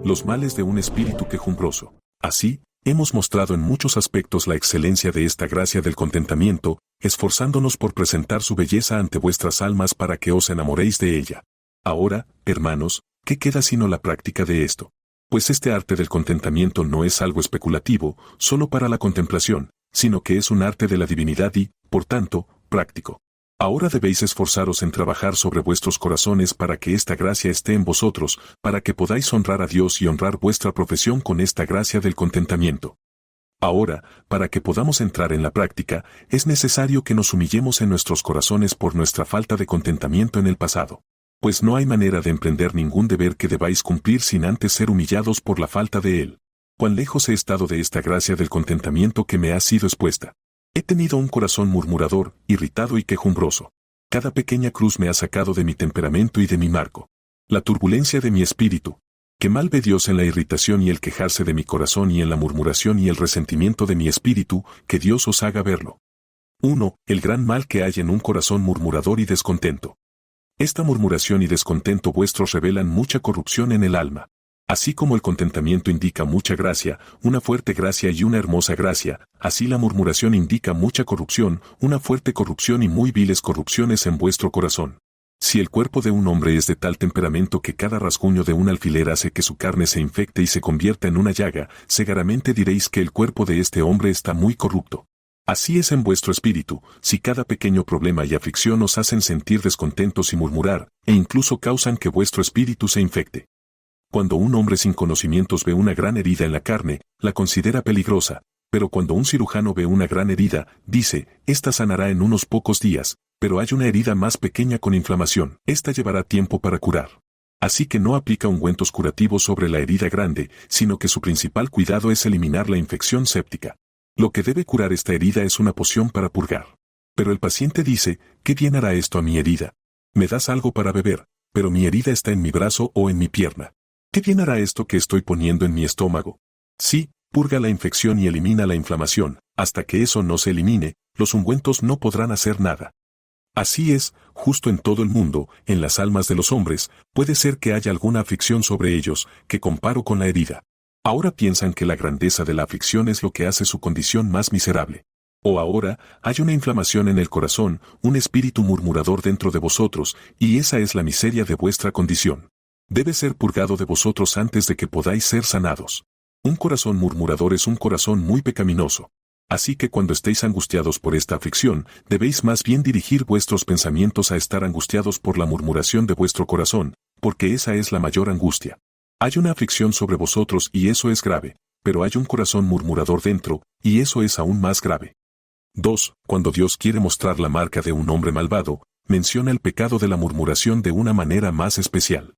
Los males de un espíritu quejumbroso. Así, hemos mostrado en muchos aspectos la excelencia de esta gracia del contentamiento, esforzándonos por presentar su belleza ante vuestras almas para que os enamoréis de ella. Ahora, hermanos, ¿qué queda sino la práctica de esto? Pues este arte del contentamiento no es algo especulativo, solo para la contemplación, sino que es un arte de la divinidad y, por tanto, práctico. Ahora debéis esforzaros en trabajar sobre vuestros corazones para que esta gracia esté en vosotros, para que podáis honrar a Dios y honrar vuestra profesión con esta gracia del contentamiento. Ahora, para que podamos entrar en la práctica, es necesario que nos humillemos en nuestros corazones por nuestra falta de contentamiento en el pasado. Pues no hay manera de emprender ningún deber que debáis cumplir sin antes ser humillados por la falta de él. Cuán lejos he estado de esta gracia del contentamiento que me ha sido expuesta. He tenido un corazón murmurador, irritado y quejumbroso. Cada pequeña cruz me ha sacado de mi temperamento y de mi marco. La turbulencia de mi espíritu. Que mal ve Dios en la irritación y el quejarse de mi corazón y en la murmuración y el resentimiento de mi espíritu, que Dios os haga verlo. 1. El gran mal que hay en un corazón murmurador y descontento. Esta murmuración y descontento vuestros revelan mucha corrupción en el alma. Así como el contentamiento indica mucha gracia, una fuerte gracia y una hermosa gracia, así la murmuración indica mucha corrupción, una fuerte corrupción y muy viles corrupciones en vuestro corazón. Si el cuerpo de un hombre es de tal temperamento que cada rasguño de un alfiler hace que su carne se infecte y se convierta en una llaga, seguramente diréis que el cuerpo de este hombre está muy corrupto. Así es en vuestro espíritu, si cada pequeño problema y aflicción os hacen sentir descontentos y murmurar, e incluso causan que vuestro espíritu se infecte. Cuando un hombre sin conocimientos ve una gran herida en la carne, la considera peligrosa, pero cuando un cirujano ve una gran herida, dice, esta sanará en unos pocos días, pero hay una herida más pequeña con inflamación, esta llevará tiempo para curar. Así que no aplica ungüentos curativos sobre la herida grande, sino que su principal cuidado es eliminar la infección séptica. Lo que debe curar esta herida es una poción para purgar. Pero el paciente dice, ¿qué bien hará esto a mi herida? Me das algo para beber, pero mi herida está en mi brazo o en mi pierna. ¿Qué bien hará esto que estoy poniendo en mi estómago? Sí, purga la infección y elimina la inflamación. Hasta que eso no se elimine, los ungüentos no podrán hacer nada. Así es, justo en todo el mundo, en las almas de los hombres, puede ser que haya alguna aflicción sobre ellos, que comparo con la herida. Ahora piensan que la grandeza de la aflicción es lo que hace su condición más miserable. O ahora, hay una inflamación en el corazón, un espíritu murmurador dentro de vosotros, y esa es la miseria de vuestra condición. Debe ser purgado de vosotros antes de que podáis ser sanados. Un corazón murmurador es un corazón muy pecaminoso. Así que cuando estéis angustiados por esta aflicción, debéis más bien dirigir vuestros pensamientos a estar angustiados por la murmuración de vuestro corazón, porque esa es la mayor angustia. Hay una aflicción sobre vosotros y eso es grave, pero hay un corazón murmurador dentro, y eso es aún más grave. 2. Cuando Dios quiere mostrar la marca de un hombre malvado, menciona el pecado de la murmuración de una manera más especial.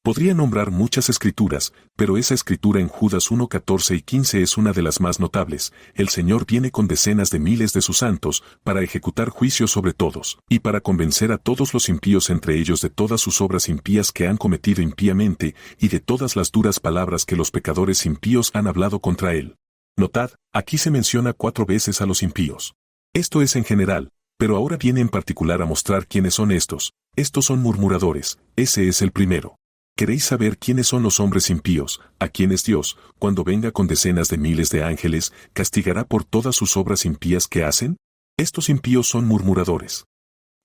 Podría nombrar muchas escrituras, pero esa escritura en Judas 1:14 y 15 es una de las más notables. El Señor viene con decenas de miles de sus santos, para ejecutar juicio sobre todos, y para convencer a todos los impíos entre ellos de todas sus obras impías que han cometido impíamente, y de todas las duras palabras que los pecadores impíos han hablado contra él. Notad, aquí se menciona 4 veces a los impíos. Esto es en general, pero ahora viene en particular a mostrar quiénes son estos. Estos son murmuradores, ese es el primero. ¿Queréis saber quiénes son los hombres impíos, a quienes Dios, cuando venga con decenas de miles de ángeles, castigará por todas sus obras impías que hacen? Estos impíos son murmuradores.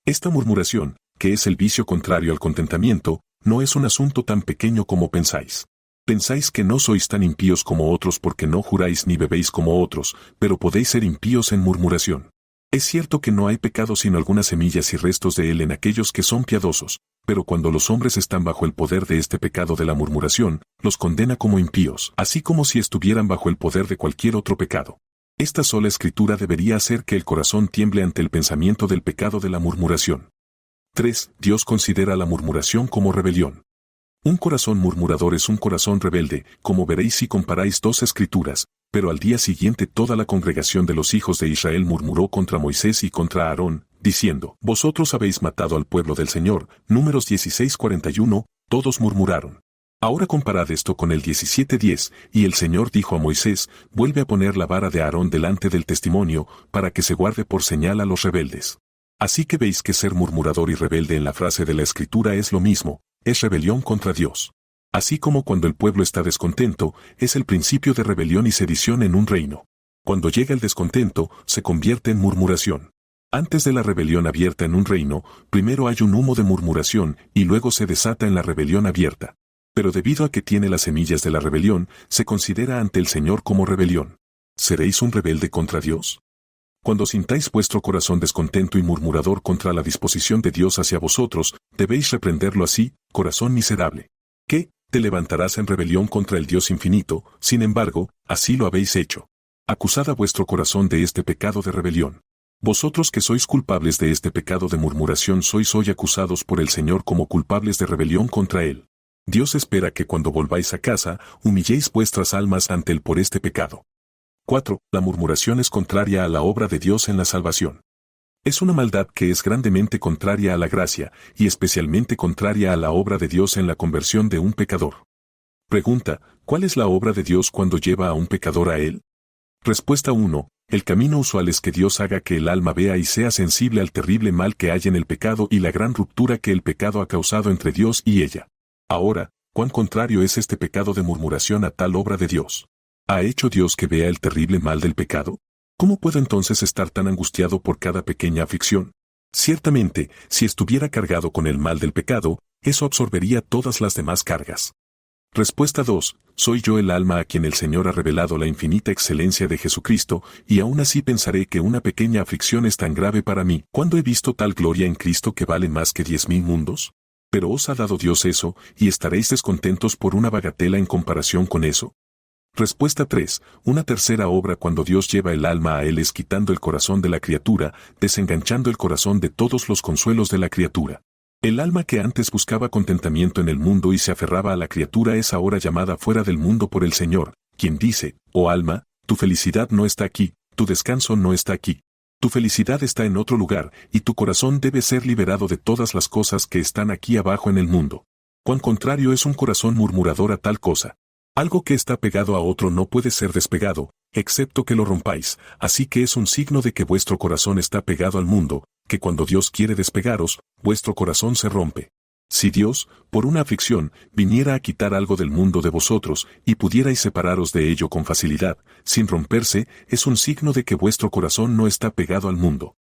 Esta murmuración, que es el vicio contrario al contentamiento, no es un asunto tan pequeño como pensáis. Pensáis que no sois tan impíos como otros porque no juráis ni bebéis como otros, pero podéis ser impíos en murmuración. Es cierto que no hay pecado sino algunas semillas y restos de él en aquellos que son piadosos, pero cuando los hombres están bajo el poder de este pecado de la murmuración, los condena como impíos, así como si estuvieran bajo el poder de cualquier otro pecado. Esta sola escritura debería hacer que el corazón tiemble ante el pensamiento del pecado de la murmuración. 3. Dios considera la murmuración como rebelión. Un corazón murmurador es un corazón rebelde, como veréis si comparáis 2 escrituras, pero al día siguiente toda la congregación de los hijos de Israel murmuró contra Moisés y contra Aarón, diciendo, vosotros habéis matado al pueblo del Señor. Números 16:41, todos murmuraron. Ahora comparad esto con el 17:10, y el Señor dijo a Moisés, vuelve a poner la vara de Aarón delante del testimonio, para que se guarde por señal a los rebeldes. Así que veis que ser murmurador y rebelde en la frase de la Escritura es lo mismo, es rebelión contra Dios. Así como cuando el pueblo está descontento, es el principio de rebelión y sedición en un reino. Cuando llega el descontento, se convierte en murmuración. Antes de la rebelión abierta en un reino, primero hay un humo de murmuración y luego se desata en la rebelión abierta. Pero debido a que tiene las semillas de la rebelión, se considera ante el Señor como rebelión. ¿Seréis un rebelde contra Dios? Cuando sintáis vuestro corazón descontento y murmurador contra la disposición de Dios hacia vosotros, debéis reprenderlo así: corazón miserable. ¿Qué? ¿Te levantarás en rebelión contra el Dios infinito? Sin embargo, así lo habéis hecho. Acusad a vuestro corazón de este pecado de rebelión. Vosotros que sois culpables de este pecado de murmuración sois hoy acusados por el Señor como culpables de rebelión contra Él. Dios espera que cuando volváis a casa, humilléis vuestras almas ante Él por este pecado. 4. La murmuración es contraria a la obra de Dios en la salvación. Es una maldad que es grandemente contraria a la gracia, y especialmente contraria a la obra de Dios en la conversión de un pecador. Pregunta: ¿cuál es la obra de Dios cuando lleva a un pecador a Él? Respuesta 1. El camino usual es que Dios haga que el alma vea y sea sensible al terrible mal que hay en el pecado y la gran ruptura que el pecado ha causado entre Dios y ella. Ahora, ¿cuán contrario es este pecado de murmuración a tal obra de Dios? ¿Ha hecho Dios que vea el terrible mal del pecado? ¿Cómo puedo entonces estar tan angustiado por cada pequeña aflicción? Ciertamente, si estuviera cargado con el mal del pecado, eso absorbería todas las demás cargas. Respuesta 2. Soy yo el alma a quien el Señor ha revelado la infinita excelencia de Jesucristo, y aún así pensaré que una pequeña aflicción es tan grave para mí. ¿Cuándo he visto tal gloria en Cristo que vale más que 10,000 mundos? Pero os ha dado Dios eso, y estaréis descontentos por una bagatela en comparación con eso. Respuesta 3. Una tercera obra cuando Dios lleva el alma a Él es quitando el corazón de la criatura, desenganchando el corazón de todos los consuelos de la criatura. El alma que antes buscaba contentamiento en el mundo y se aferraba a la criatura es ahora llamada fuera del mundo por el Señor, quien dice: oh alma, tu felicidad no está aquí, tu descanso no está aquí. Tu felicidad está en otro lugar, y tu corazón debe ser liberado de todas las cosas que están aquí abajo en el mundo. Cuán contrario es un corazón murmurador a tal cosa. Algo que está pegado a otro no puede ser despegado, excepto que lo rompáis, así que es un signo de que vuestro corazón está pegado al mundo, que cuando Dios quiere despegaros, vuestro corazón se rompe. Si Dios, por una aflicción, viniera a quitar algo del mundo de vosotros, y pudierais separaros de ello con facilidad, sin romperse, es un signo de que vuestro corazón no está pegado al mundo.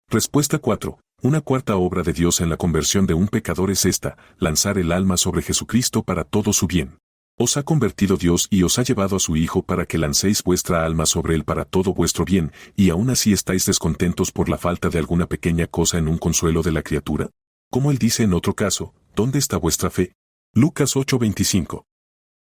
Respuesta 4. Una cuarta obra de Dios en la conversión de un pecador es esta: lanzar el alma sobre Jesucristo para todo su bien. Os ha convertido Dios y os ha llevado a su Hijo para que lancéis vuestra alma sobre Él para todo vuestro bien, y aún así estáis descontentos por la falta de alguna pequeña cosa en un consuelo de la criatura. Como Él dice en otro caso: ¿dónde está vuestra fe? Lucas 8:25.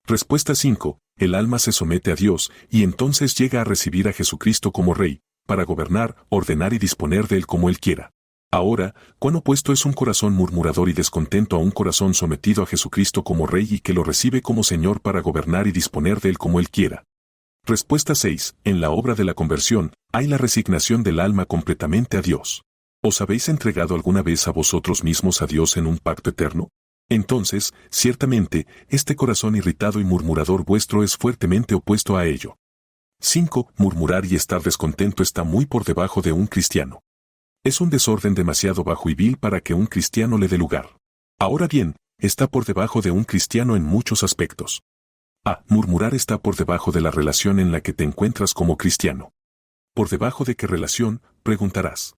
Respuesta 5. El alma se somete a Dios, y entonces llega a recibir a Jesucristo como Rey, para gobernar, ordenar y disponer de Él como Él quiera. Ahora, cuán opuesto es un corazón murmurador y descontento a un corazón sometido a Jesucristo como Rey y que lo recibe como Señor para gobernar y disponer de Él como Él quiera. Respuesta 6. En la obra de la conversión, hay la resignación del alma completamente a Dios. ¿Os habéis entregado alguna vez a vosotros mismos a Dios en un pacto eterno? Entonces, ciertamente, este corazón irritado y murmurador vuestro es fuertemente opuesto a ello. 5. Murmurar y estar descontento está muy por debajo de un cristiano. Es un desorden demasiado bajo y vil para que un cristiano le dé lugar. Ahora bien, está por debajo de un cristiano en muchos aspectos. A. Murmurar está por debajo de la relación en la que te encuentras como cristiano. ¿Por debajo de qué relación?, preguntarás.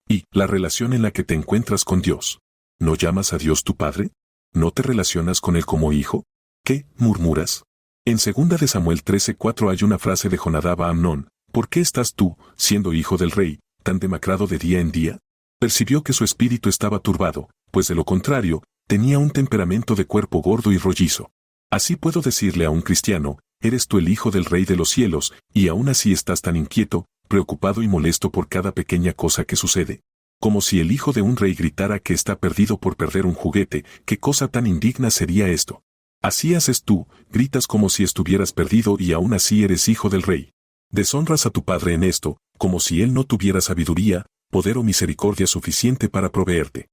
Y. La relación en la que te encuentras con Dios. ¿No llamas a Dios tu Padre? ¿No te relacionas con Él como hijo? ¿Qué murmuras? En 2 de Samuel 13:4 hay una frase de Jonadab a Amnón: ¿por qué estás tú, siendo hijo del rey, tan demacrado de día en día? Percibió que su espíritu estaba turbado, pues de lo contrario, tenía un temperamento de cuerpo gordo y rollizo. Así puedo decirle a un cristiano: eres tú el hijo del Rey de los cielos, y aún así estás tan inquieto, preocupado y molesto por cada pequeña cosa que sucede. Como si el hijo de un rey gritara que está perdido por perder un juguete. ¿Qué cosa tan indigna sería esto? Así haces tú, gritas como si estuvieras perdido y aún así eres hijo del rey. Deshonras a tu padre en esto, como si él no tuviera sabiduría, poder o misericordia suficiente para proveerte.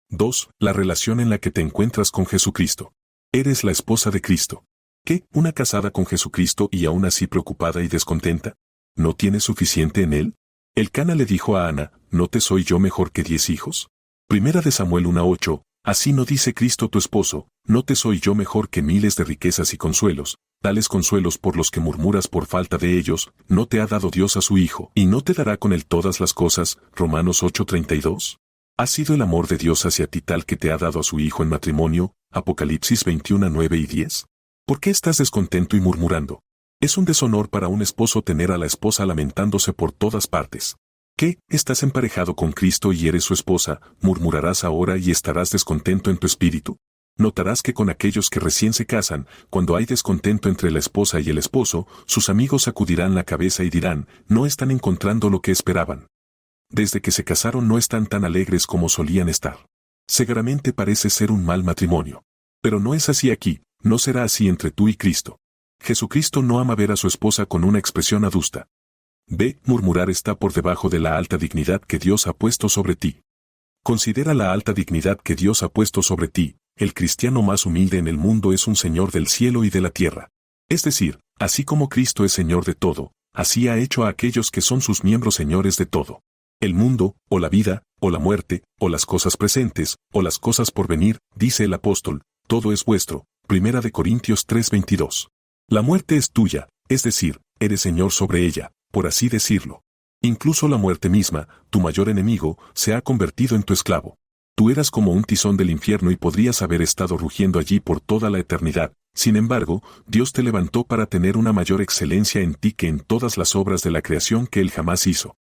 2. La relación en la que te encuentras con Jesucristo. Eres la esposa de Cristo. ¿Qué? ¿Una casada con Jesucristo y aún así preocupada y descontenta? ¿No tienes suficiente en él? Elcana le dijo a Ana: ¿no te soy yo mejor que 10 hijos? 1 de Samuel 1:8, Así no dice Cristo tu esposo, ¿no te soy yo mejor que miles de riquezas y consuelos? Tales consuelos por los que murmuras por falta de ellos, ¿no te ha dado Dios a su Hijo, y no te dará con él todas las cosas? Romanos 8:32. ¿Ha sido el amor de Dios hacia ti tal que te ha dado a su Hijo en matrimonio? Apocalipsis 21:9 y 10. ¿Por qué estás descontento y murmurando? Es un deshonor para un esposo tener a la esposa lamentándose por todas partes. ¿Qué? ¿Estás emparejado con Cristo y eres su esposa? ¿Murmurarás ahora y estarás descontento en tu espíritu? Notarás que con aquellos que recién se casan, cuando hay descontento entre la esposa y el esposo, sus amigos sacudirán la cabeza y dirán, no están encontrando lo que esperaban. Desde que se casaron no están tan alegres como solían estar. Seguramente parece ser un mal matrimonio. Pero no es así aquí, no será así entre tú y Cristo. Jesucristo no ama ver a su esposa con una expresión adusta. B. Murmurar está por debajo de la alta dignidad que Dios ha puesto sobre ti. Considera la alta dignidad que Dios ha puesto sobre ti. El cristiano más humilde en el mundo es un Señor del cielo y de la tierra. Es decir, así como Cristo es Señor de todo, así ha hecho a aquellos que son sus miembros señores de todo. El mundo, o la vida, o la muerte, o las cosas presentes, o las cosas por venir, dice el apóstol, todo es vuestro. 1 Corintios 3:22. La muerte es tuya, es decir, eres Señor sobre ella, por así decirlo. Incluso la muerte misma, tu mayor enemigo, se ha convertido en tu esclavo. Tú eras como un tizón del infierno y podrías haber estado rugiendo allí por toda la eternidad. Sin embargo, Dios te levantó para tener una mayor excelencia en ti que en todas las obras de la creación que Él jamás hizo.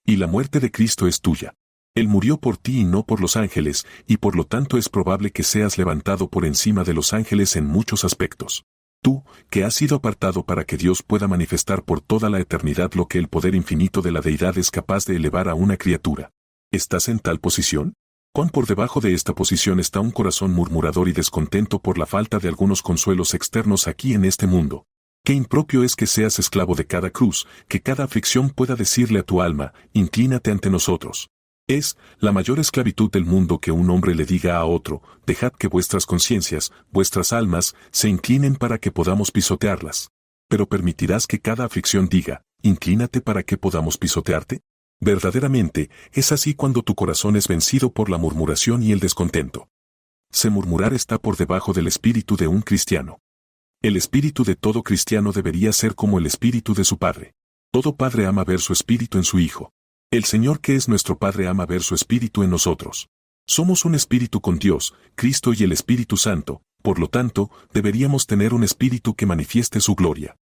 Y la muerte de Cristo es tuya. Él murió por ti y no por los ángeles, y por lo tanto es probable que seas levantado por encima de los ángeles en muchos aspectos. Tú, que has sido apartado para que Dios pueda manifestar por toda la eternidad lo que el poder infinito de la deidad es capaz de elevar a una criatura. ¿Estás en tal posición? ¿Cuán por debajo de esta posición está un corazón murmurador y descontento por la falta de algunos consuelos externos aquí en este mundo? Qué impropio es que seas esclavo de cada cruz, que cada aflicción pueda decirle a tu alma, inclínate ante nosotros. Es la mayor esclavitud del mundo que un hombre le diga a otro, dejad que vuestras conciencias, vuestras almas, se inclinen para que podamos pisotearlas. Pero permitirás que cada aflicción diga, inclínate para que podamos pisotearte. Verdaderamente, es así cuando tu corazón es vencido por la murmuración y el descontento. Se murmurar está por debajo del espíritu de un cristiano. El espíritu de todo cristiano debería ser como el espíritu de su Padre. Todo padre ama ver su espíritu en su Hijo. El Señor que es nuestro Padre ama ver su espíritu en nosotros. Somos un espíritu con Dios, Cristo y el Espíritu Santo, por lo tanto, deberíamos tener un espíritu que manifieste su gloria.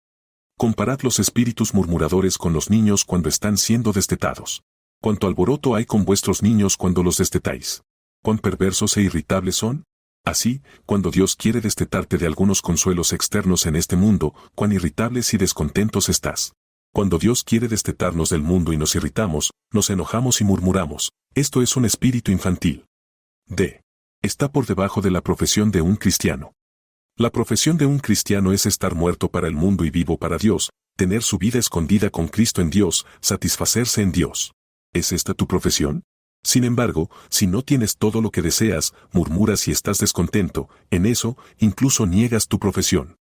Comparad los espíritus murmuradores con los niños cuando están siendo destetados. Cuánto alboroto hay con vuestros niños cuando los destetáis. Cuán perversos e irritables son. Así, cuando Dios quiere destetarte de algunos consuelos externos en este mundo, cuán irritables y descontentos estás. Cuando Dios quiere destetarnos del mundo y nos irritamos, nos enojamos y murmuramos. Esto es un espíritu infantil. D. Está por debajo de la profesión de un cristiano. La profesión de un cristiano es estar muerto para el mundo y vivo para Dios, tener su vida escondida con Cristo en Dios, satisfacerse en Dios. ¿Es esta tu profesión? Sin embargo, si no tienes todo lo que deseas, murmuras y estás descontento, en eso, incluso niegas tu profesión.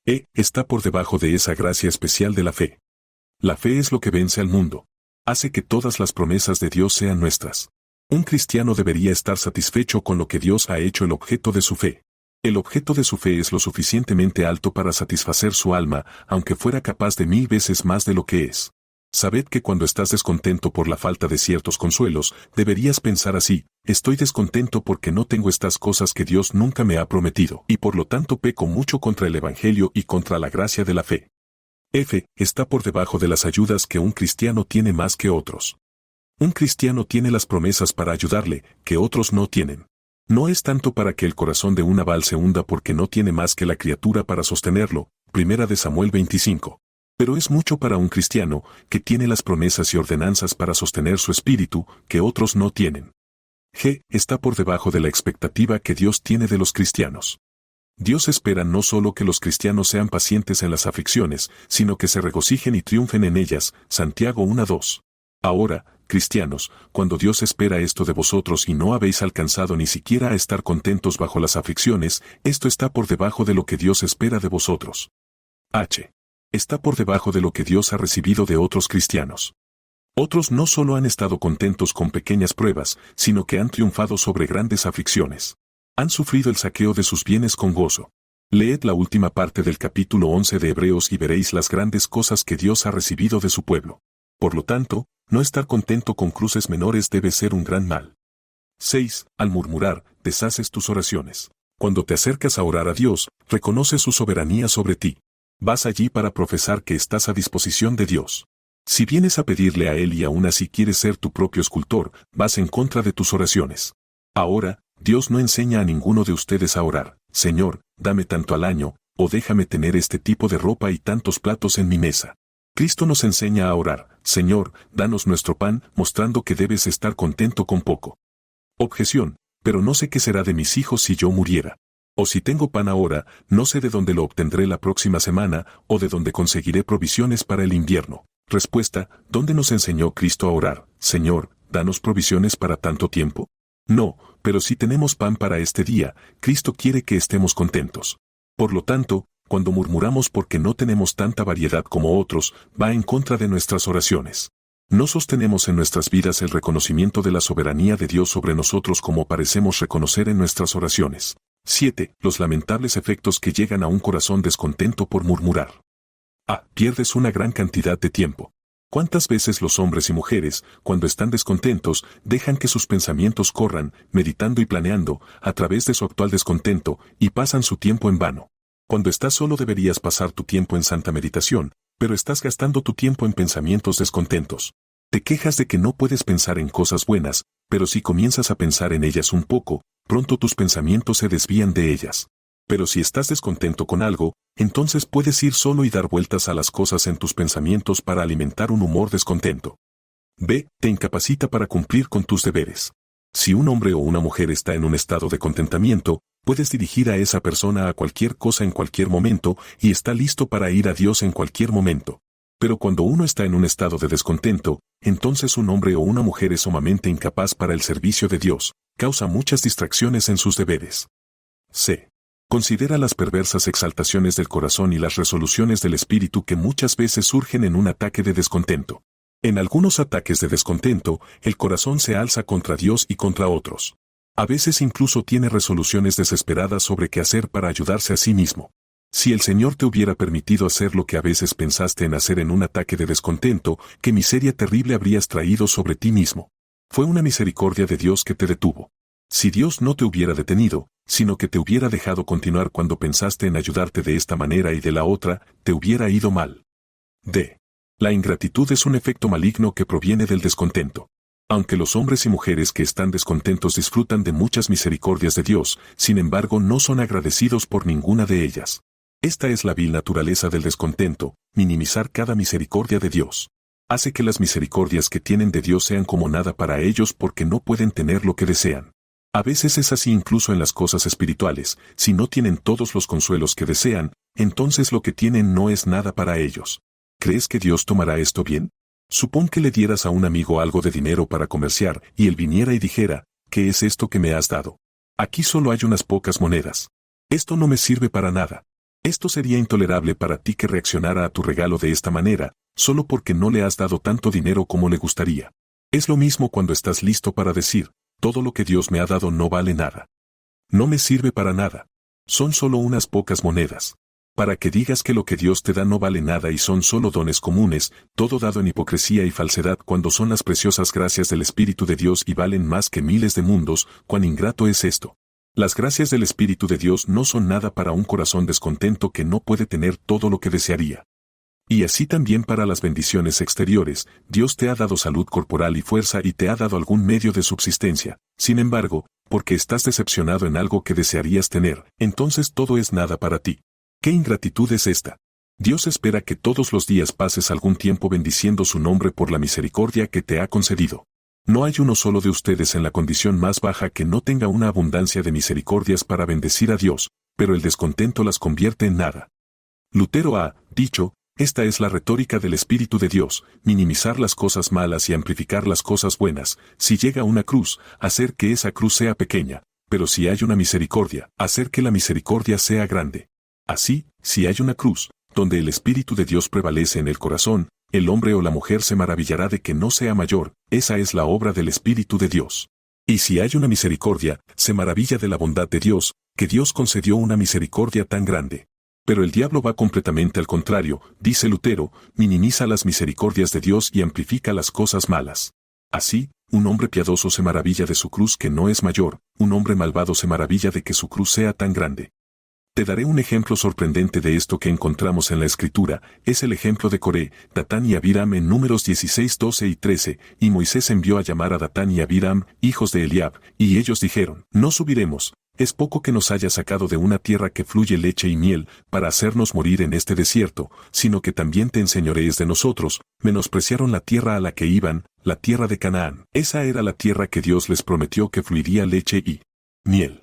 E. Está por debajo de esa gracia especial de la fe. La fe es lo que vence al mundo. Hace que todas las promesas de Dios sean nuestras. Un cristiano debería estar satisfecho con lo que Dios ha hecho el objeto de su fe. El objeto de su fe es lo suficientemente alto para satisfacer su alma, aunque fuera capaz de 1000 veces más de lo que es. Sabed que cuando estás descontento por la falta de ciertos consuelos, deberías pensar así, estoy descontento porque no tengo estas cosas que Dios nunca me ha prometido, y por lo tanto peco mucho contra el Evangelio y contra la gracia de la fe. F. Está por debajo de las ayudas que un cristiano tiene más que otros. Un cristiano tiene las promesas para ayudarle, que otros no tienen. No es tanto para que el corazón de un Nabal se hunda porque no tiene más que la criatura para sostenerlo, 1 Samuel 25. Pero es mucho para un cristiano, que tiene las promesas y ordenanzas para sostener su espíritu, que otros no tienen. G. Está por debajo de la expectativa que Dios tiene de los cristianos. Dios espera no solo que los cristianos sean pacientes en las aflicciones, sino que se regocijen y triunfen en ellas, Santiago 1:2. Ahora, cristianos, cuando Dios espera esto de vosotros y no habéis alcanzado ni siquiera a estar contentos bajo las aflicciones, esto está por debajo de lo que Dios espera de vosotros. H. Está por debajo de lo que Dios ha recibido de otros cristianos. Otros no solo han estado contentos con pequeñas pruebas, sino que han triunfado sobre grandes aflicciones. Han sufrido el saqueo de sus bienes con gozo. Leed la última parte del capítulo 11 de Hebreos y veréis las grandes cosas que Dios ha recibido de su pueblo. Por lo tanto, no estar contento con cruces menores debe ser un gran mal. 6. Al murmurar, deshaces tus oraciones. Cuando te acercas a orar a Dios, reconoce su soberanía sobre ti. Vas allí para profesar que estás a disposición de Dios. Si vienes a pedirle a Él y aún así quieres ser tu propio escultor, vas en contra de tus oraciones. Ahora, Dios no enseña a ninguno de ustedes a orar, Señor, dame tanto al año, o déjame tener este tipo de ropa y tantos platos en mi mesa. Cristo nos enseña a orar, Señor, danos nuestro pan, mostrando que debes estar contento con poco. Objeción, pero no sé qué será de mis hijos si yo muriera. O si tengo pan ahora, no sé de dónde lo obtendré la próxima semana, o de dónde conseguiré provisiones para el invierno. Respuesta, ¿dónde nos enseñó Cristo a orar, Señor, danos provisiones para tanto tiempo? No, pero si tenemos pan para este día, Cristo quiere que estemos contentos. Por lo tanto, cuando murmuramos porque no tenemos tanta variedad como otros, va en contra de nuestras oraciones. No sostenemos en nuestras vidas el reconocimiento de la soberanía de Dios sobre nosotros como parecemos reconocer en nuestras oraciones. 7. Los lamentables efectos que llegan a un corazón descontento por murmurar. A. Pierdes una gran cantidad de tiempo. ¿Cuántas veces los hombres y mujeres, cuando están descontentos, dejan que sus pensamientos corran, meditando y planeando, a través de su actual descontento, y pasan su tiempo en vano? Cuando estás solo deberías pasar tu tiempo en santa meditación, pero estás gastando tu tiempo en pensamientos descontentos. Te quejas de que no puedes pensar en cosas buenas, pero si comienzas a pensar en ellas un poco, pronto tus pensamientos se desvían de ellas. Pero si estás descontento con algo, entonces puedes ir solo y dar vueltas a las cosas en tus pensamientos para alimentar un humor descontento. B. Te incapacita para cumplir con tus deberes. Si un hombre o una mujer está en un estado de contentamiento, puedes dirigir a esa persona a cualquier cosa en cualquier momento y está listo para ir a Dios en cualquier momento. Pero cuando uno está en un estado de descontento, entonces un hombre o una mujer es sumamente incapaz para el servicio de Dios, causa muchas distracciones en sus deberes. C. Considera las perversas exaltaciones del corazón y las resoluciones del espíritu que muchas veces surgen en un ataque de descontento. En algunos ataques de descontento, el corazón se alza contra Dios y contra otros. A veces incluso tiene resoluciones desesperadas sobre qué hacer para ayudarse a sí mismo. Si el Señor te hubiera permitido hacer lo que a veces pensaste en hacer en un ataque de descontento, qué miseria terrible habrías traído sobre ti mismo. Fue una misericordia de Dios que te detuvo. Si Dios no te hubiera detenido, sino que te hubiera dejado continuar cuando pensaste en ayudarte de esta manera y de la otra, te hubiera ido mal. D. La ingratitud es un efecto maligno que proviene del descontento. Aunque los hombres y mujeres que están descontentos disfrutan de muchas misericordias de Dios, sin embargo no son agradecidos por ninguna de ellas. Esta es la vil naturaleza del descontento, minimizar cada misericordia de Dios. Hace que las misericordias que tienen de Dios sean como nada para ellos porque no pueden tener lo que desean. A veces es así incluso en las cosas espirituales, si no tienen todos los consuelos que desean, entonces lo que tienen no es nada para ellos. ¿Crees que Dios tomará esto bien? Supón que le dieras a un amigo algo de dinero para comerciar y él viniera y dijera, ¿qué es esto que me has dado? Aquí solo hay unas pocas monedas. Esto no me sirve para nada. Esto sería intolerable para ti que reaccionara a tu regalo de esta manera, solo porque no le has dado tanto dinero como le gustaría. Es lo mismo cuando estás listo para decir, todo lo que Dios me ha dado no vale nada. No me sirve para nada. Son solo unas pocas monedas. Para que digas que lo que Dios te da no vale nada y son solo dones comunes, todo dado en hipocresía y falsedad cuando son las preciosas gracias del Espíritu de Dios y valen más que miles de mundos, cuán ingrato es esto. Las gracias del Espíritu de Dios no son nada para un corazón descontento que no puede tener todo lo que desearía. Y así también para las bendiciones exteriores, Dios te ha dado salud corporal y fuerza y te ha dado algún medio de subsistencia. Sin embargo, porque estás decepcionado en algo que desearías tener, entonces todo es nada para ti. ¿Qué ingratitud es esta? Dios espera que todos los días pases algún tiempo bendiciendo su nombre por la misericordia que te ha concedido. No hay uno solo de ustedes en la condición más baja que no tenga una abundancia de misericordias para bendecir a Dios, pero el descontento las convierte en nada. Lutero ha dicho, esta es la retórica del Espíritu de Dios, minimizar las cosas malas y amplificar las cosas buenas. Si llega una cruz, hacer que esa cruz sea pequeña, pero si hay una misericordia, hacer que la misericordia sea grande. Así, si hay una cruz, donde el Espíritu de Dios prevalece en el corazón, el hombre o la mujer se maravillará de que no sea mayor, esa es la obra del Espíritu de Dios. Y si hay una misericordia, se maravilla de la bondad de Dios, que Dios concedió una misericordia tan grande. Pero el diablo va completamente al contrario, dice Lutero, minimiza las misericordias de Dios y amplifica las cosas malas. Así, un hombre piadoso se maravilla de su cruz que no es mayor, un hombre malvado se maravilla de que su cruz sea tan grande. Te daré un ejemplo sorprendente de esto que encontramos en la Escritura, es el ejemplo de Coré, Datán y Abiram en Números 16, 12 y 13, y Moisés envió a llamar a Datán y Abiram, hijos de Eliab, y ellos dijeron, no subiremos, es poco que nos haya sacado de una tierra que fluye leche y miel, para hacernos morir en este desierto, sino que también te enseñorees de nosotros, menospreciaron la tierra a la que iban, la tierra de Canaán. Esa era la tierra que Dios les prometió que fluiría leche y miel.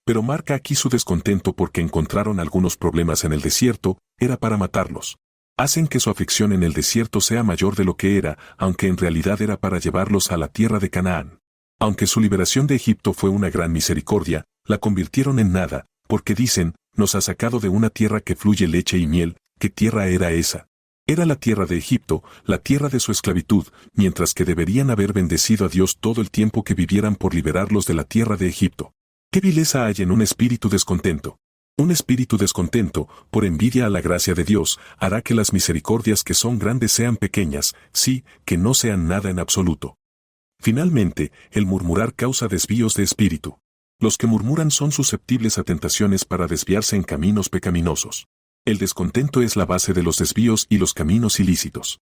Pero marca aquí su descontento porque encontraron algunos problemas en el desierto, era para matarlos. Hacen que su aflicción en el desierto sea mayor de lo que era, aunque en realidad era para llevarlos a la tierra de Canaán. Aunque su liberación de Egipto fue una gran misericordia, la convirtieron en nada, porque dicen, nos ha sacado de una tierra que fluye leche y miel. ¿Qué tierra era esa? Era la tierra de Egipto, la tierra de su esclavitud, mientras que deberían haber bendecido a Dios todo el tiempo que vivieran por liberarlos de la tierra de Egipto. ¿Qué vileza hay en un espíritu descontento? Un espíritu descontento, por envidia a la gracia de Dios, hará que las misericordias que son grandes sean pequeñas, sí, que no sean nada en absoluto. Finalmente, el murmurar causa desvíos de espíritu. Los que murmuran son susceptibles a tentaciones para desviarse en caminos pecaminosos. El descontento es la base de los desvíos y los caminos ilícitos.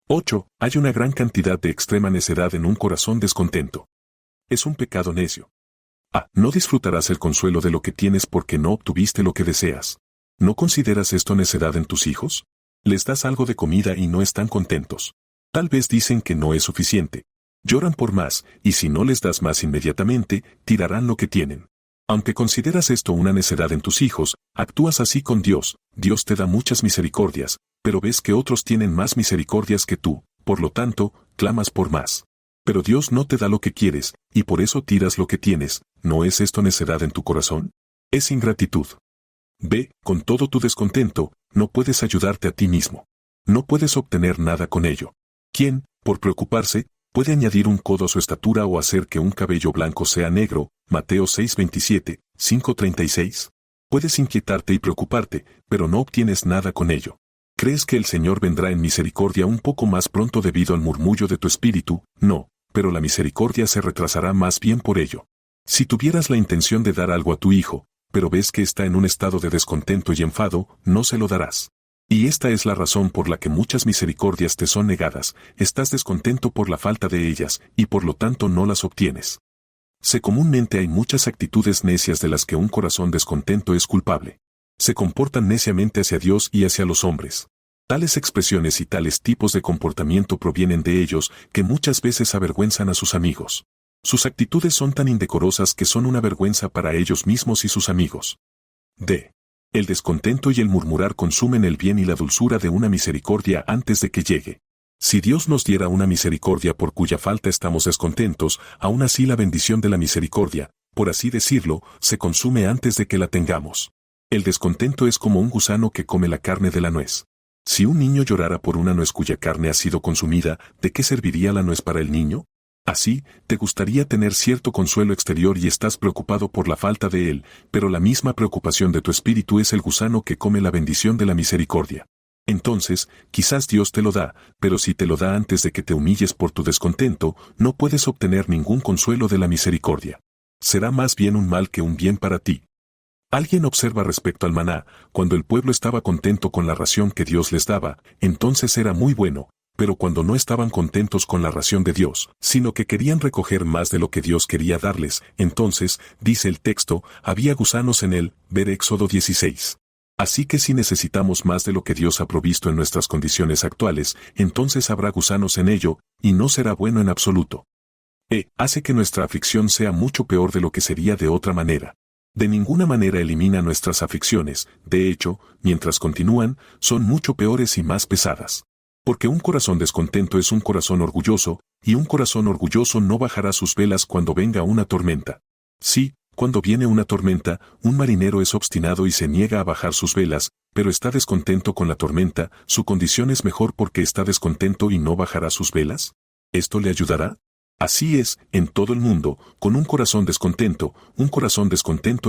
8. Hay una gran cantidad de extrema necedad en un corazón descontento. Es un pecado necio. No disfrutarás el consuelo de lo que tienes porque no obtuviste lo que deseas. ¿No consideras esto necedad en tus hijos? Les das algo de comida y no están contentos. Tal vez dicen que no es suficiente. Lloran por más, y si no les das más inmediatamente, tirarán lo que tienen. Aunque consideras esto una necedad en tus hijos, actúas así con Dios. Dios te da muchas misericordias, pero ves que otros tienen más misericordias que tú, por lo tanto, clamas por más. Pero Dios no te da lo que quieres, y por eso tiras lo que tienes. ¿No es esto necedad en tu corazón? Es ingratitud. Ve, con todo tu descontento, no puedes ayudarte a ti mismo. No puedes obtener nada con ello. ¿Quién, por preocuparse, puede añadir un codo a su estatura o hacer que un cabello blanco sea negro? Mateo 6:27, 5:36. Puedes inquietarte y preocuparte, pero no obtienes nada con ello. ¿Crees que el Señor vendrá en misericordia un poco más pronto debido al murmullo de tu espíritu? No, pero la misericordia se retrasará más bien por ello. Si tuvieras la intención de dar algo a tu hijo, pero ves que está en un estado de descontento y enfado, no se lo darás. Y esta es la razón por la que muchas misericordias te son negadas, estás descontento por la falta de ellas, y por lo tanto no las obtienes. Comúnmente hay muchas actitudes necias de las que un corazón descontento es culpable. Se comportan neciamente hacia Dios y hacia los hombres. Tales expresiones y tales tipos de comportamiento provienen de ellos que muchas veces avergüenzan a sus amigos. Sus actitudes son tan indecorosas que son una vergüenza para ellos mismos y sus amigos. D. El descontento y el murmurar consumen el bien y la dulzura de una misericordia antes de que llegue. Si Dios nos diera una misericordia por cuya falta estamos descontentos, aún así la bendición de la misericordia, por así decirlo, se consume antes de que la tengamos. El descontento es como un gusano que come la carne de la nuez. Si un niño llorara por una nuez cuya carne ha sido consumida, ¿de qué serviría la nuez para el niño? Así, te gustaría tener cierto consuelo exterior y estás preocupado por la falta de él, pero la misma preocupación de tu espíritu es el gusano que come la bendición de la misericordia. Entonces, quizás Dios te lo da, pero si te lo da antes de que te humilles por tu descontento, no puedes obtener ningún consuelo de la misericordia. Será más bien un mal que un bien para ti. Alguien observa respecto al maná, cuando el pueblo estaba contento con la ración que Dios les daba, entonces era muy bueno, pero cuando no estaban contentos con la ración de Dios, sino que querían recoger más de lo que Dios quería darles, entonces, dice el texto, había gusanos en él, ver Éxodo 16. Así que si necesitamos más de lo que Dios ha provisto en nuestras condiciones actuales, entonces habrá gusanos en ello, y no será bueno en absoluto. Hace que nuestra aflicción sea mucho peor de lo que sería de otra manera. De ninguna manera elimina nuestras aflicciones, de hecho, mientras continúan, son mucho peores y más pesadas. Porque un corazón descontento es un corazón orgulloso, y un corazón orgulloso no bajará sus velas cuando venga una tormenta. Sí, cuando viene una tormenta, un marinero es obstinado y se niega a bajar sus velas, pero está descontento con la tormenta, ¿su condición es mejor porque está descontento y no bajará sus velas? ¿Esto le ayudará? Así es, en todo el mundo, con un corazón descontento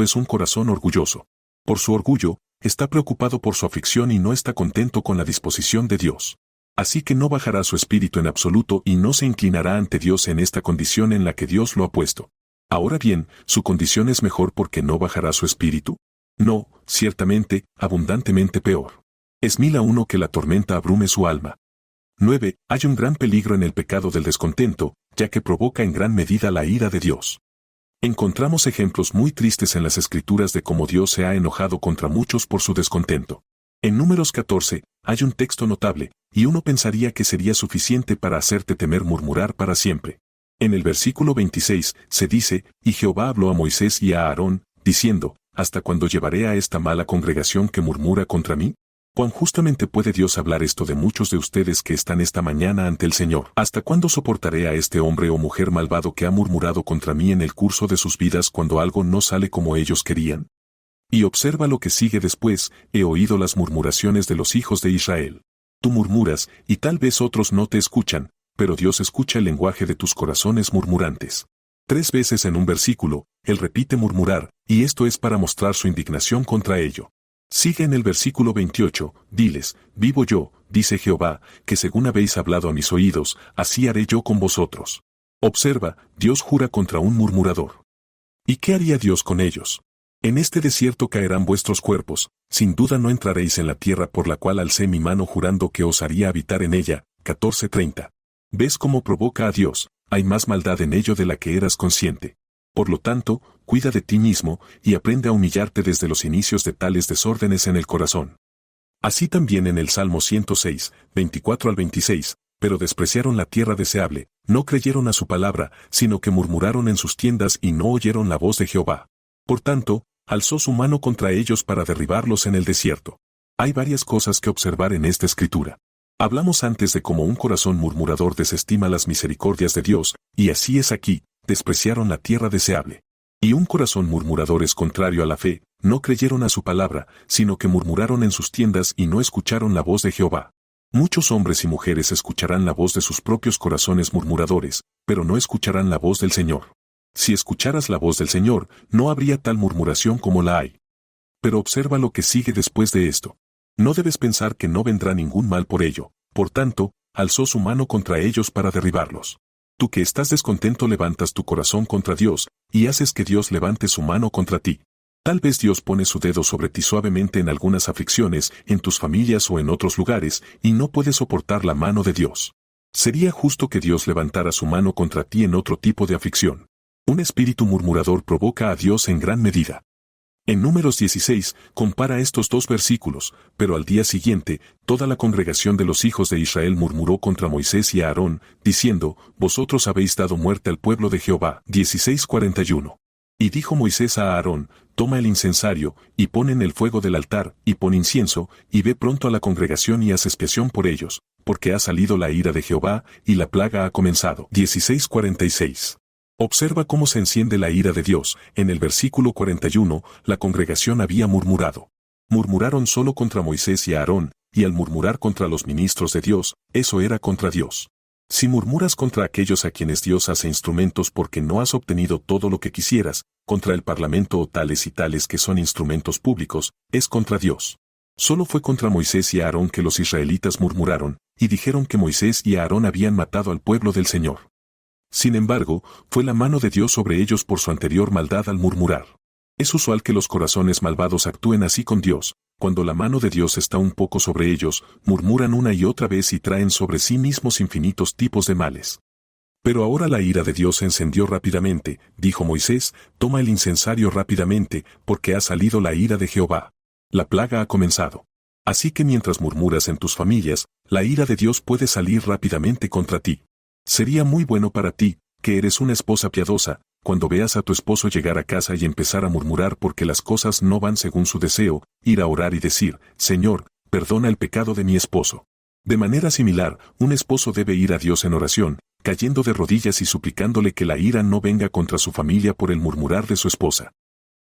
es un corazón orgulloso. Por su orgullo, está preocupado por su aflicción y no está contento con la disposición de Dios. Así que no bajará su espíritu en absoluto y no se inclinará ante Dios en esta condición en la que Dios lo ha puesto. Ahora bien, ¿su condición es mejor porque no bajará su espíritu? No, ciertamente, abundantemente peor. Es 1001 que la tormenta abrume su alma. 9. Hay un gran peligro en el pecado del descontento, ya que provoca en gran medida la ira de Dios. Encontramos ejemplos muy tristes en las Escrituras de cómo Dios se ha enojado contra muchos por su descontento. En Números 14, hay un texto notable, y uno pensaría que sería suficiente para hacerte temer murmurar para siempre. En el versículo 26, se dice, y Jehová habló a Moisés y a Aarón, diciendo, ¿hasta cuándo llevaré a esta mala congregación que murmura contra mí? ¿Cuán justamente puede Dios hablar esto de muchos de ustedes que están esta mañana ante el Señor? ¿Hasta cuándo soportaré a este hombre o mujer malvado que ha murmurado contra mí en el curso de sus vidas cuando algo no sale como ellos querían? Y observa lo que sigue después, he oído las murmuraciones de los hijos de Israel. Tú murmuras, y tal vez otros no te escuchan, pero Dios escucha el lenguaje de tus corazones murmurantes. 3 veces en un versículo, Él repite murmurar, y esto es para mostrar su indignación contra ello. Sigue en el versículo 28, diles, vivo yo, dice Jehová, que según habéis hablado a mis oídos, así haré yo con vosotros. Observa, Dios jura contra un murmurador. ¿Y qué haría Dios con ellos? En este desierto caerán vuestros cuerpos, sin duda no entraréis en la tierra por la cual alcé mi mano jurando que os haría habitar en ella. 14:30. ¿Ves cómo provoca a Dios? Hay más maldad en ello de la que eras consciente. Por lo tanto, cuida de ti mismo, y aprende a humillarte desde los inicios de tales desórdenes en el corazón. Así también en el Salmo 106, 24 al 26, pero despreciaron la tierra deseable, no creyeron a su palabra, sino que murmuraron en sus tiendas y no oyeron la voz de Jehová. Por tanto, alzó su mano contra ellos para derribarlos en el desierto. Hay varias cosas que observar en esta escritura. Hablamos antes de cómo un corazón murmurador desestima las misericordias de Dios, y así es aquí, despreciaron la tierra deseable. Y un corazón murmurador es contrario a la fe, no creyeron a su palabra, sino que murmuraron en sus tiendas y no escucharon la voz de Jehová. Muchos hombres y mujeres escucharán la voz de sus propios corazones murmuradores, pero no escucharán la voz del Señor. Si escucharas la voz del Señor, no habría tal murmuración como la hay. Pero observa lo que sigue después de esto. No debes pensar que no vendrá ningún mal por ello, por tanto, alzó su mano contra ellos para derribarlos. Tú que estás descontento levantas tu corazón contra Dios, y haces que Dios levante su mano contra ti. Tal vez Dios pone su dedo sobre ti suavemente en algunas aflicciones, en tus familias o en otros lugares, y no puedes soportar la mano de Dios. Sería justo que Dios levantara su mano contra ti en otro tipo de aflicción. Un espíritu murmurador provoca a Dios en gran medida. En Números 16, compara estos 2 versículos, pero al día siguiente, toda la congregación de los hijos de Israel murmuró contra Moisés y a Aarón, diciendo, vosotros habéis dado muerte al pueblo de Jehová. 16:41. Y dijo Moisés a Aarón, toma el incensario, y pon en el fuego del altar, y pon incienso, y ve pronto a la congregación y haz expiación por ellos, porque ha salido la ira de Jehová, y la plaga ha comenzado. 16:46. Observa cómo se enciende la ira de Dios. En el versículo 41, la congregación había murmurado. Murmuraron solo contra Moisés y Aarón, y al murmurar contra los ministros de Dios, eso era contra Dios. Si murmuras contra aquellos a quienes Dios hace instrumentos porque no has obtenido todo lo que quisieras, contra el parlamento o tales y tales que son instrumentos públicos, es contra Dios. Solo fue contra Moisés y Aarón que los israelitas murmuraron, y dijeron que Moisés y Aarón habían matado al pueblo del Señor. Sin embargo, fue la mano de Dios sobre ellos por su anterior maldad al murmurar. Es usual que los corazones malvados actúen así con Dios. Cuando la mano de Dios está un poco sobre ellos, murmuran una y otra vez y traen sobre sí mismos infinitos tipos de males. Pero ahora la ira de Dios se encendió rápidamente, dijo Moisés, toma el incensario rápidamente, porque ha salido la ira de Jehová. La plaga ha comenzado. Así que mientras murmuras en tus familias, la ira de Dios puede salir rápidamente contra ti. Sería muy bueno para ti, que eres una esposa piadosa, cuando veas a tu esposo llegar a casa y empezar a murmurar porque las cosas no van según su deseo, ir a orar y decir, Señor, perdona el pecado de mi esposo. De manera similar, un esposo debe ir a Dios en oración, cayendo de rodillas y suplicándole que la ira no venga contra su familia por el murmurar de su esposa.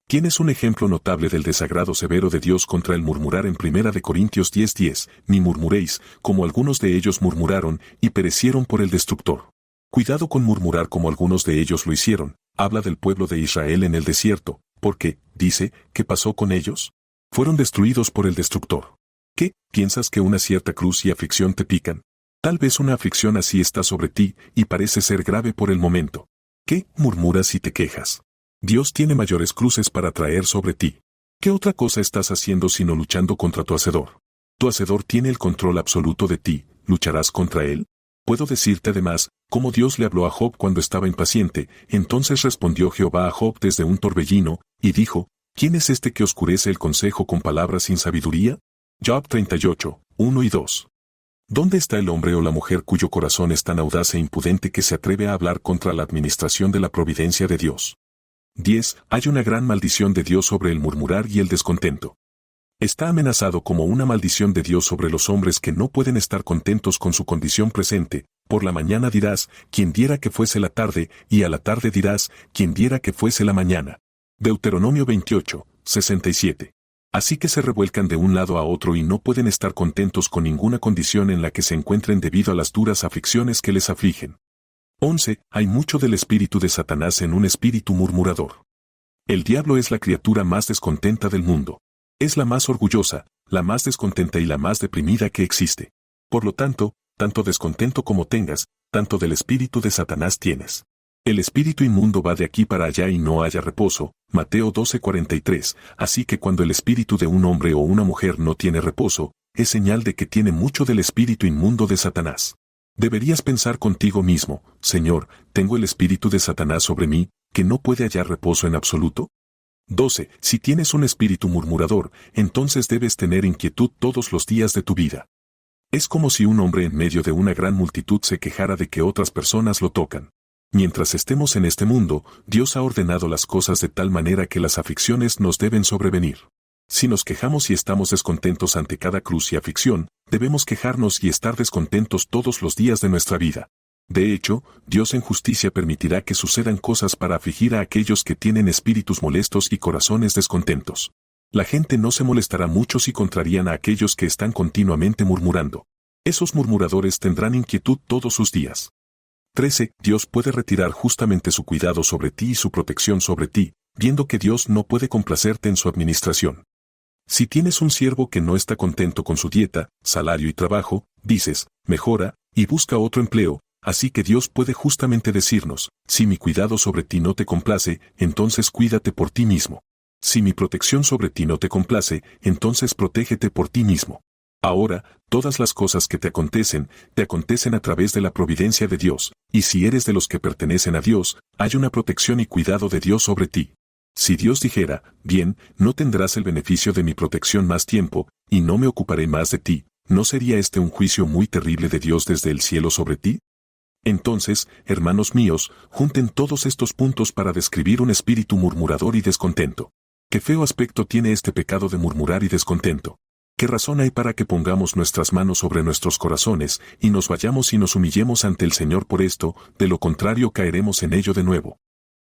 ¿Quién es un ejemplo notable del desagrado severo de Dios contra el murmurar en 1 Corintios 10:10? Ni murmuréis, como algunos de ellos murmuraron, y perecieron por el destructor. Cuidado con murmurar como algunos de ellos lo hicieron. Habla del pueblo de Israel en el desierto, porque, dice, ¿qué pasó con ellos? Fueron destruidos por el destructor. ¿Qué? ¿Piensas que una cierta cruz y aflicción te pican? Tal vez una aflicción así está sobre ti, y parece ser grave por el momento. ¿Qué? Murmuras y te quejas. Dios tiene mayores cruces para traer sobre ti. ¿Qué otra cosa estás haciendo sino luchando contra tu Hacedor? Tu Hacedor tiene el control absoluto de ti, ¿lucharás contra él? Puedo decirte además, cómo Dios le habló a Job cuando estaba impaciente. Entonces respondió Jehová a Job desde un torbellino, y dijo, ¿quién es este que oscurece el consejo con palabras sin sabiduría? Job 38, 1 y 2. ¿Dónde está el hombre o la mujer cuyo corazón es tan audaz e impudente que se atreve a hablar contra la administración de la providencia de Dios? 10. Hay una gran maldición de Dios sobre el murmurar y el descontento. Está amenazado como una maldición de Dios sobre los hombres que no pueden estar contentos con su condición presente. Por la mañana dirás, quien diera que fuese la tarde, y a la tarde dirás, quien diera que fuese la mañana. Deuteronomio 28, 67. Así que se revuelcan de un lado a otro y no pueden estar contentos con ninguna condición en la que se encuentren debido a las duras aflicciones que les afligen. 11. Hay mucho del espíritu de Satanás en un espíritu murmurador. El diablo es la criatura más descontenta del mundo. Es la más orgullosa, la más descontenta y la más deprimida que existe. Por lo tanto, tanto descontento como tengas, tanto del espíritu de Satanás tienes. El espíritu inmundo va de aquí para allá y no haya reposo. Mateo 12:43. Así que cuando el espíritu de un hombre o una mujer no tiene reposo, es señal de que tiene mucho del espíritu inmundo de Satanás. Deberías pensar contigo mismo, Señor, ¿tengo el espíritu de Satanás sobre mí, que no puede hallar reposo en absoluto? 12. Si tienes un espíritu murmurador, entonces debes tener inquietud todos los días de tu vida. Es como si un hombre en medio de una gran multitud se quejara de que otras personas lo tocan. Mientras estemos en este mundo, Dios ha ordenado las cosas de tal manera que las aflicciones nos deben sobrevenir. Si nos quejamos y estamos descontentos ante cada cruz y aflicción, debemos quejarnos y estar descontentos todos los días de nuestra vida. De hecho, Dios en justicia permitirá que sucedan cosas para afligir a aquellos que tienen espíritus molestos y corazones descontentos. La gente no se molestará mucho si contrarían a aquellos que están continuamente murmurando. Esos murmuradores tendrán inquietud todos sus días. 13. Dios puede retirar justamente su cuidado sobre ti y su protección sobre ti, viendo que Dios no puede complacerte en su administración. Si tienes un siervo que no está contento con su dieta, salario y trabajo, dices, mejora, y busca otro empleo. Así que Dios puede justamente decirnos, si mi cuidado sobre ti no te complace, entonces cuídate por ti mismo. Si mi protección sobre ti no te complace, entonces protégete por ti mismo. Ahora, todas las cosas que te acontecen a través de la providencia de Dios, y si eres de los que pertenecen a Dios, hay una protección y cuidado de Dios sobre ti. Si Dios dijera, bien, no tendrás el beneficio de mi protección más tiempo, y no me ocuparé más de ti, ¿no sería este un juicio muy terrible de Dios desde el cielo sobre ti? Entonces, hermanos míos, junten todos estos puntos para describir un espíritu murmurador y descontento. ¿Qué feo aspecto tiene este pecado de murmurar y descontento? ¿Qué razón hay para que pongamos nuestras manos sobre nuestros corazones y nos vayamos y nos humillemos ante el Señor por esto? De lo contrario caeremos en ello de nuevo.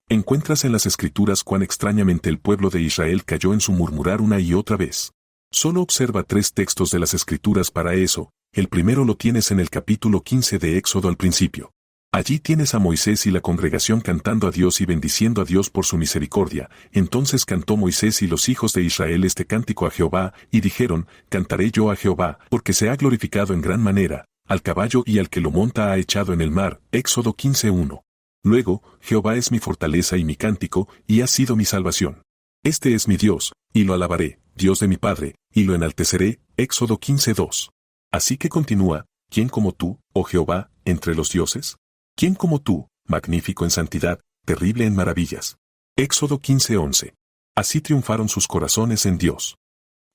Encuentras en las Escrituras cuán extrañamente el pueblo de Israel cayó en su murmurar una y otra vez. Solo observa 3 textos de las Escrituras para eso. El primero lo tienes en el capítulo 15 de Éxodo al principio. Allí tienes a Moisés y la congregación cantando a Dios y bendiciendo a Dios por su misericordia. Entonces cantó Moisés y los hijos de Israel este cántico a Jehová, y dijeron, cantaré yo a Jehová, porque se ha glorificado en gran manera, al caballo y al que lo monta ha echado en el mar. Éxodo 15:1. Luego, Jehová es mi fortaleza y mi cántico, y ha sido mi salvación. Este es mi Dios, y lo alabaré, Dios de mi Padre, y lo enalteceré. Éxodo 15:2. Así que continúa, ¿quién como tú, oh Jehová, entre los dioses? ¿Quién como tú, magnífico en santidad, terrible en maravillas? Éxodo 15:11. Así triunfaron sus corazones en Dios.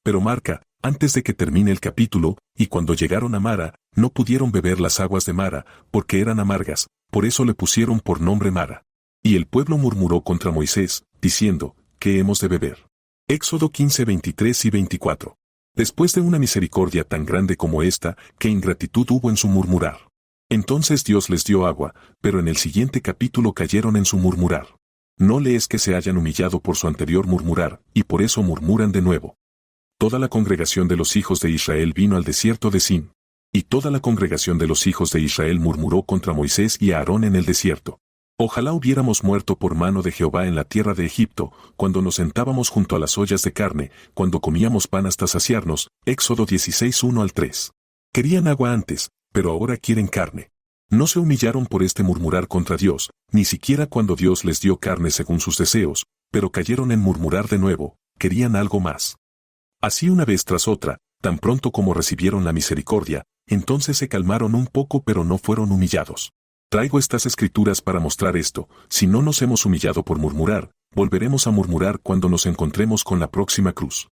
Pero marca, antes de que termine el capítulo, y cuando llegaron a Mara, no pudieron beber las aguas de Mara, porque eran amargas, por eso le pusieron por nombre Mara. Y el pueblo murmuró contra Moisés, diciendo, ¿qué hemos de beber? Éxodo 15:23 y 24. Después de una misericordia tan grande como esta, ¿qué ingratitud hubo en su murmurar? Entonces Dios les dio agua, pero en el siguiente capítulo cayeron en su murmurar. No lees que se hayan humillado por su anterior murmurar, y por eso murmuran de nuevo. Toda la congregación de los hijos de Israel vino al desierto de Sin. Y toda la congregación de los hijos de Israel murmuró contra Moisés y Aarón en el desierto. Ojalá hubiéramos muerto por mano de Jehová en la tierra de Egipto, cuando nos sentábamos junto a las ollas de carne, cuando comíamos pan hasta saciarnos. Éxodo 16, 1-3. Querían agua antes, pero ahora quieren carne. No se humillaron por este murmurar contra Dios, ni siquiera cuando Dios les dio carne según sus deseos, pero cayeron en murmurar de nuevo, querían algo más. Así una vez tras otra, tan pronto como recibieron la misericordia, entonces se calmaron un poco pero no fueron humillados. Traigo estas escrituras para mostrar esto: si no nos hemos humillado por murmurar, volveremos a murmurar cuando nos encontremos con la próxima cruz.